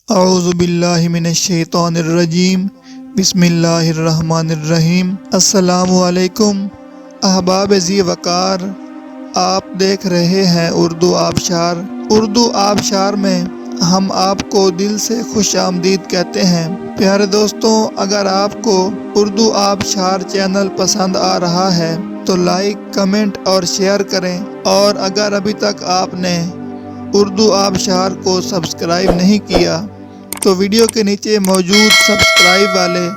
اعوذ باللہ من الشیطان الرجیم، بسم اللہ الرحمن الرحیم۔ السلام علیکم احباب ذی وقار، آپ دیکھ رہے ہیں اردو آبشار۔ اردو آبشار میں ہم آپ کو دل سے خوش آمدید کہتے ہیں۔ پیارے دوستوں، اگر آپ کو اردو آبشار چینل پسند آ رہا ہے تو لائک، کمنٹ اور شیئر کریں، اور اگر ابھی تک آپ نے اردو آبشار کو سبسکرائب نہیں کیا تو ویڈیو کے نیچے موجود سبسکرائب والے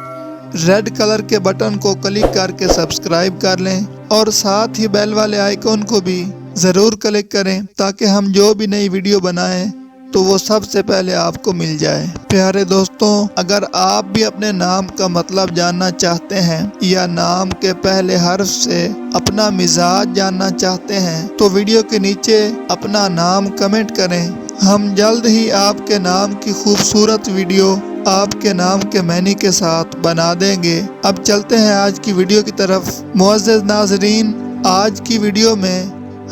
ریڈ کلر کے بٹن کو کلک کر کے سبسکرائب کر لیں، اور ساتھ ہی بیل والے آئیکن کو بھی ضرور کلک کریں تاکہ ہم جو بھی نئی ویڈیو بنائیں تو وہ سب سے پہلے آپ کو مل جائے۔ پیارے دوستوں، اگر آپ بھی اپنے نام کا مطلب جاننا چاہتے ہیں یا نام کے پہلے حرف سے اپنا مزاج جاننا چاہتے ہیں تو ویڈیو کے نیچے اپنا نام کمنٹ کریں۔ ہم جلد ہی آپ کے نام کی خوبصورت ویڈیو آپ کے نام کے معنی کے ساتھ بنا دیں گے۔ اب چلتے ہیں آج کی ویڈیو کی طرف۔ معزز ناظرین، آج کی ویڈیو میں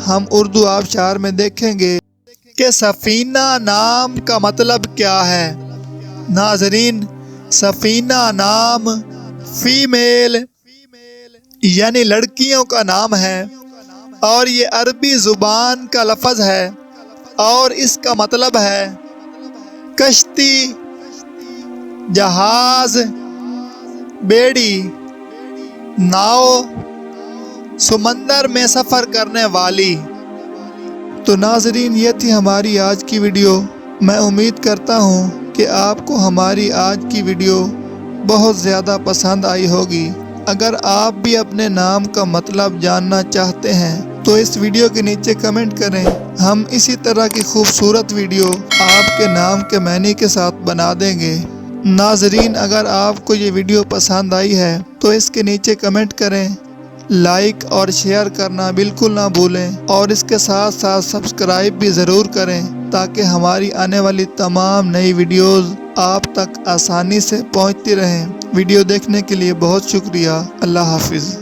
ہم اردو آبشار میں دیکھیں گے کہ سفینہ نام کا مطلب کیا ہے۔ ناظرین، سفینہ نام فیمیل یعنی لڑکیوں کا نام ہے، اور یہ عربی زبان کا لفظ ہے، اور اس کا مطلب ہے کشتی، جہاز، بیڑی، ناؤ، سمندر میں سفر کرنے والی۔ تو ناظرین، یہ تھی ہماری آج کی ویڈیو۔ میں امید کرتا ہوں کہ آپ کو ہماری آج کی ویڈیو بہت زیادہ پسند آئی ہوگی۔ اگر آپ بھی اپنے نام کا مطلب جاننا چاہتے ہیں تو اس ویڈیو کے نیچے کمنٹ کریں۔ ہم اسی طرح کی خوبصورت ویڈیو آپ کے نام کے معنی کے ساتھ بنا دیں گے۔ ناظرین، اگر آپ کو یہ ویڈیو پسند آئی ہے تو اس کے نیچے کمنٹ کریں، لائک اور شیئر کرنا بالکل نہ بھولیں، اور اس کے ساتھ ساتھ سبسکرائب بھی ضرور کریں تاکہ ہماری آنے والی تمام نئی ویڈیوز آپ تک آسانی سے پہنچتی رہیں۔ ویڈیو دیکھنے کے لیے بہت شکریہ۔ اللہ حافظ۔